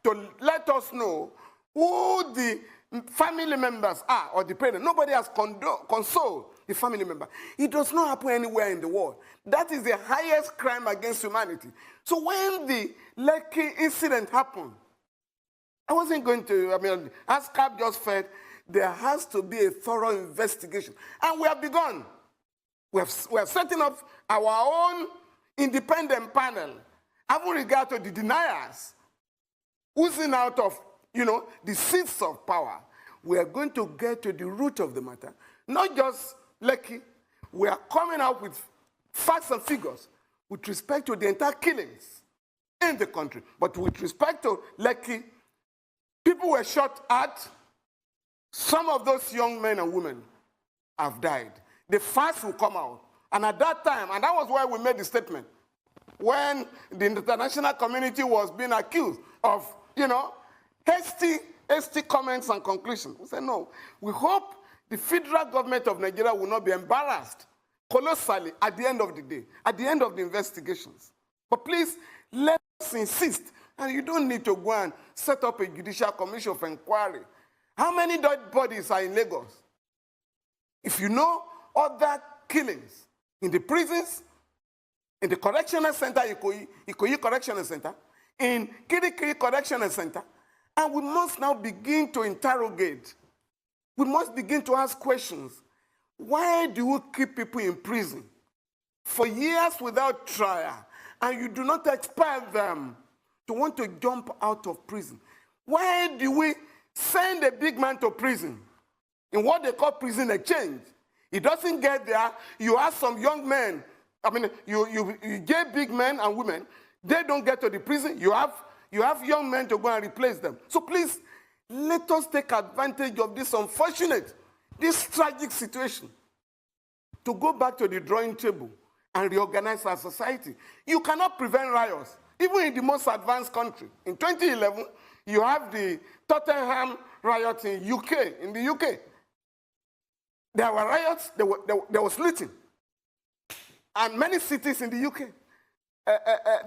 to let us know who the family members are or the parents. Nobody has consoled the family member. It does not happen anywhere in the world. That is the highest crime against humanity. So when the Lekki incident happened, I wasn't going to, as Cap just said, there has to be a thorough investigation. And we have begun. We are setting up our own independent panel, having regard to the deniers, oozing out of, the seats of power. We are going to get to the root of the matter. Not just Lekki. We are coming out with facts and figures with respect to the entire killings in the country. But with respect to Lekki, people were shot at. Some of those young men and women have died. The facts will come out. And at that time, and that was why we made the statement, when the international community was being accused of, hasty comments and conclusions. We said, no, we hope the federal government of Nigeria will not be embarrassed colossally at the end of the day, at the end of the investigations. But please, let us insist, and you don't need to go and set up a judicial commission of inquiry. How many dead bodies are in Lagos? If you know other killings in the prisons, in the correctional center, Ikoyi Correctional Center, in Kirikiri Correctional Center, and we must now begin to interrogate. We must begin to ask questions. Why do we keep people in prison for years without trial, and you do not expect them to want to jump out of prison? Why do we send a big man to prison in what they call prison exchange? He doesn't get there. You have some young men. You get big men and women. They don't get to the prison. You have young men to go and replace them. So please, let us take advantage of this unfortunate, this tragic situation to go back to the drawing table and reorganize our society. You cannot prevent riots, even in the most advanced country. In 2011, you have the Tottenham riots in the UK. There were riots, there was looting. And many cities in the UK.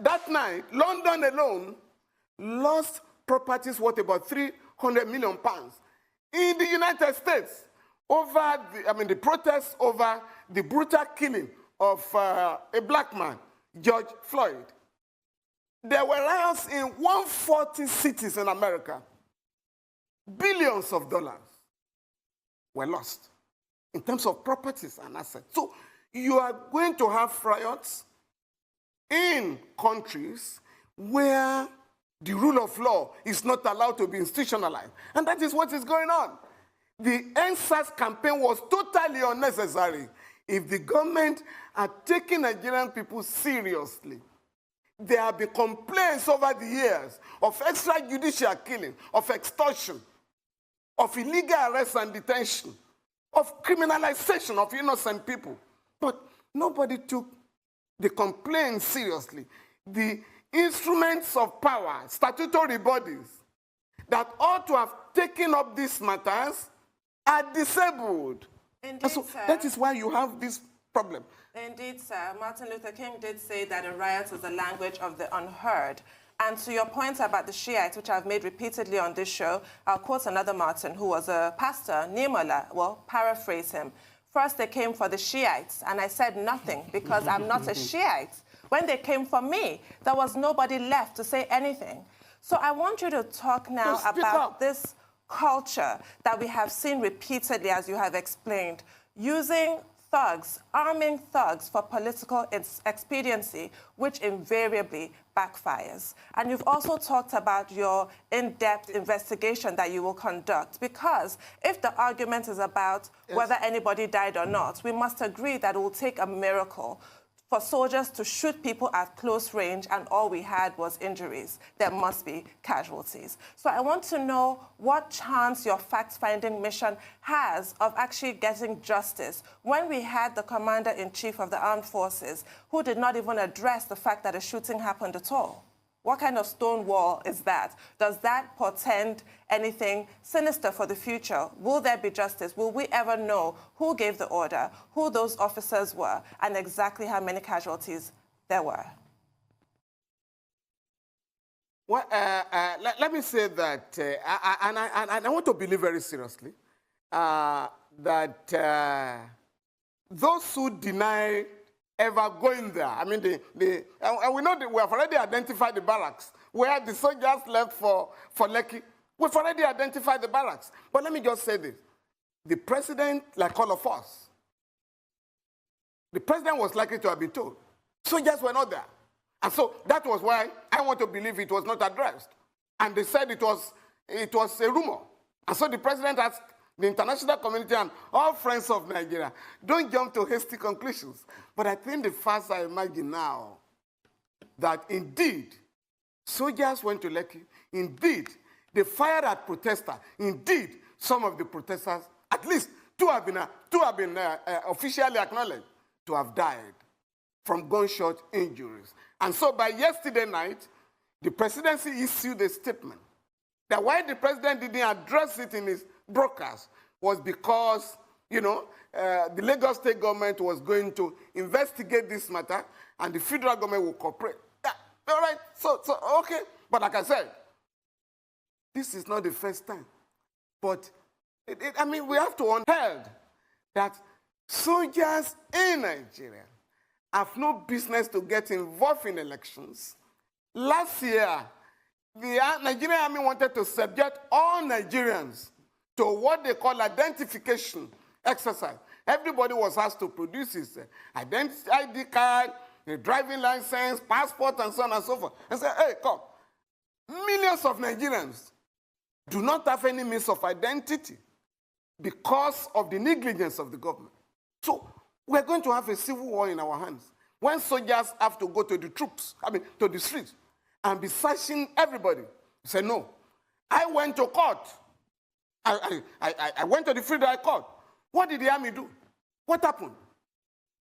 That night, London alone lost properties worth about £300 million. In the United States, over the protests over the brutal killing of a black man, George Floyd. There were riots in 140 cities in America. Billions of dollars were lost in terms of properties and assets. So you are going to have riots in countries where the rule of law is not allowed to be institutionalized. And that is what is going on. The NSAS campaign was totally unnecessary if the government are taking Nigerian people seriously. There have been complaints over the years of extrajudicial killing, of extortion, of illegal arrest and detention, of criminalization of innocent people. But nobody took the complaints seriously. The instruments of power, statutory bodies, that ought to have taken up these matters are disabled. Indeed, and so sir. That is why you have this problem. Indeed, sir. Martin Luther King did say that a riot is the language of the unheard. And to your point about the Shiites, which I've made repeatedly on this show, I'll quote another Martin, who was a pastor, Nirmala, well, paraphrase him. First, they came for the Shiites, and I said nothing because I'm not a Shiite. When they came for me, there was nobody left to say anything. So I want you to talk now about this culture that we have seen repeatedly, as you have explained, using thugs, arming thugs for political expediency, which invariably backfires. And you've also talked about your in-depth investigation that you will conduct, because if the argument is about whether anybody died or not, we must agree that it will take a miracle for soldiers to shoot people at close range and all we had was injuries. There must be casualties. So I want to know what chance your fact-finding mission has of actually getting justice when we had the Commander-in-Chief of the Armed Forces who did not even address the fact that a shooting happened at all. What kind of stone wall is that? Does that portend anything sinister for the future? Will there be justice? Will we ever know who gave the order, who those officers were, and exactly how many casualties there were? Well, let me say that, and I want to believe very seriously that those who deny ever going there, I mean, and we know that we have already identified the barracks where the soldiers left for Lekki. We've already identified the barracks. But let me just say this. The president, like all of us, the president was likely to have been told. Soldiers were not there. And so that was why I want to believe it was not addressed. And they said it was a rumor. And so the president asked the international community and all friends of Nigeria, don't jump to hasty conclusions. But I think the facts I imagine now that indeed soldiers went to Lekki. Indeed, they fired at protesters. Indeed, some of the protesters, at least two have been officially acknowledged to have died from gunshot injuries. And so by yesterday night, the presidency issued a statement that why the president didn't address it in his broadcast was because, the Lagos state government was going to investigate this matter and the federal government will cooperate. Yeah, all right, so okay. But like I said, this is not the first time. But, we have to unheard that soldiers in Nigeria have no business to get involved in elections. Last year, the Nigerian army wanted to subject all Nigerians to what they call identification exercise. Everybody was asked to produce his ID card, a driving license, passport, and so on and so forth. And say, hey, come. Millions of Nigerians do not have any means of identity because of the negligence of the government. So we're going to have a civil war in our hands when soldiers have to go to the streets and be searching everybody. Say, no. I went to court. I went to the Federal Court. What did the army do? What happened?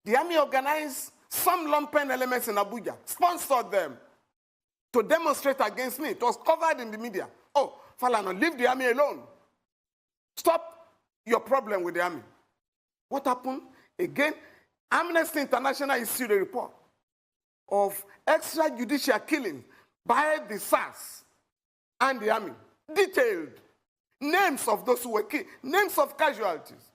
The army organized some lumpen elements in Abuja, sponsored them to demonstrate against me. It was covered in the media. Oh, Falana, leave the army alone. Stop your problem with the army. What happened? Again, Amnesty International issued a report of extrajudicial killing by the SARS and the army. Detailed names of those who were killed, names of casualties.